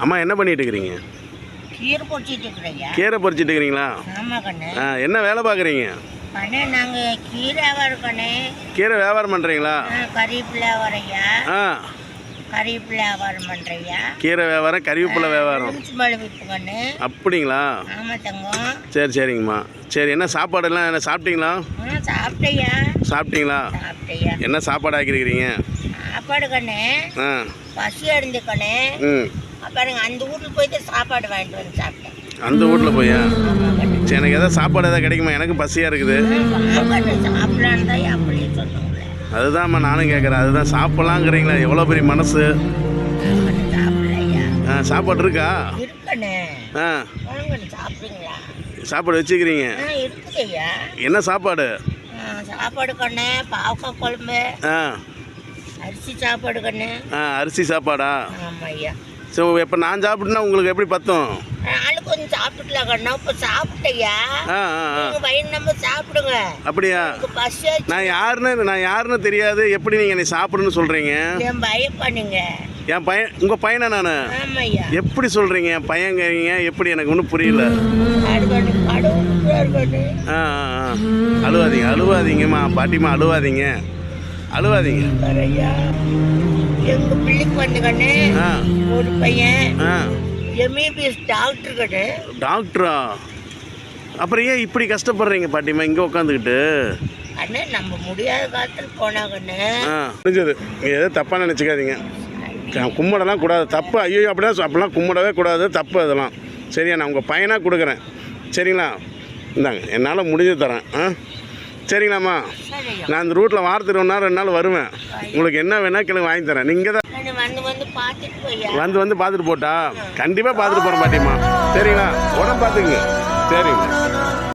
அம்மா என்ன பண்ணிட்டு இருக்கிறீங்க? கீரை பொறிச்சிட்டு இருக்கிறீங்க. கீரை பொறிச்சிட்டு இருக்கிறீங்களா? ஆமாம் கண்ணு. என்ன வேலை பார்க்குறீங்க? கண்ணு நாங்கள் கீரை வியாபாரம் கண்ணு. கீரை வியாபாரம் பண்ணுறீங்களா? கறிவேப்பிலை வியாபாரையா? கறிவேப்பிலை வியாபாரம் பண்ணுறியா? கீரை வியாபாரம், கறிவேப்பிலை வியாபாரம். விற்பு கண்ணு. அப்படிங்களா? ஆமாம் தங்கம். சரி சரிங்கம்மா. சரி, என்ன சாப்பாடெல்லாம் என்ன சாப்பிட்டீங்களா? சாப்பிட்டையா? சாப்பிட்டீங்களா? சாப்பிட்டையா? என்ன சாப்பாடு ஆக்கிருக்கிறீங்க? சாப்பாடு கண்ணு பசி அடைஞ்சு கண்ணு. பாருங்க, அந்த வீட்டில் போயிட்டு சாப்பாடு வாங்கிட்டு வந்து சாப்பிட்டேன். அந்த வீட்டில் போயா? சரி, எனக்கு எதாவது சாப்பாடு எதாவது கிடைக்குமா? எனக்கு பசியாக இருக்குது. சாப்பிடலான்னு தான் அப்படியே சொன்னாங்க. அதுதான்ம்மா நானும் கேட்குறேன். அதுதான் சாப்பிட்லாங்கிறீங்களா? எவ்வளோ பெரிய மனசு. சாப்பாடு இருக்கா? இருக்கண்ணே. சாப்பிடுங்களா? சாப்பாடு வச்சுக்கிறீங்க? இருக்குதையா. என்ன சாப்பாடு? சாப்பாடு கண்ணு பாவக்காய் குழம்பு. அரிசி சாப்பாடு கண்ணு. அரிசி சாப்பாடா? ஆமாம் ஐயா. சரி, இப்போ நான் சாப்பிட்டுனா உங்களுக்கு எப்படி பத்தும்? நாளும் கொஞ்சம் சாப்பிட்டுக்கலாம் கண்ணா. இப்போ சாப்பிட்டையா? வயிறு நம்ம சாப்பிடுங்க. அப்படியா? பசி. நான் யாருன்னு தெரியாது. எப்படி நீங்கள் என்னை சாப்பிடுன்னு சொல்கிறீங்க? என் பயப்பா நீங்கள். என் பையன் உங்கள் பையனா? நான் ஆமாய்யா. எப்படி சொல்கிறீங்க? என் பையங்கிறீங்க, எப்படி? எனக்கு ஒன்றும் புரியல. அழுவாதீங்கம்மா, பாட்டிம்மா அழுவாதீங்க. எங்க பிள்ளைக்கு வந்து கண்ணு ஒரு பையன் எம்பிபிஎஸ் டாக்டர் கண்ணு. டாக்டரா? அப்புறம் ஏன் இப்படி கஷ்டப்படுறீங்க பாட்டிம்மா இங்கே உட்காந்துக்கிட்டு? அண்ணே, நம்ம முடியாத காலத்தில் போனா கண்ணு. புரிஞ்சது. நீங்கள் எதுவும் தப்பாக நினச்சிக்காதீங்க. கும்பிடலாம் கூடாது, தப்பு. ஐயோ, அப்படிலாம் கும்பிடவே கூடாது, தப்பு அதெல்லாம். சரியா? நான் உங்கள் பையனாக கொடுக்குறேன். சரிங்களா? இந்தாங்க, என்னால் முடிஞ்சு தரேன். சரிங்களாம்மா? நான் இந்த ரூட்டில் வாரத்துக்கு 1 நாள் 2 நாள் வருவேன். உங்களுக்கு என்ன வேணால் கிளம்பி வாங்கி தரேன். நீங்கள் தான் வந்து பார்த்துட்டு போட்டா? கண்டிப்பாக பார்த்துட்டு போகிறேன் பாட்டிம்மா. சரிங்களா? உடம்பு பார்த்துக்குங்க. சரிங்க.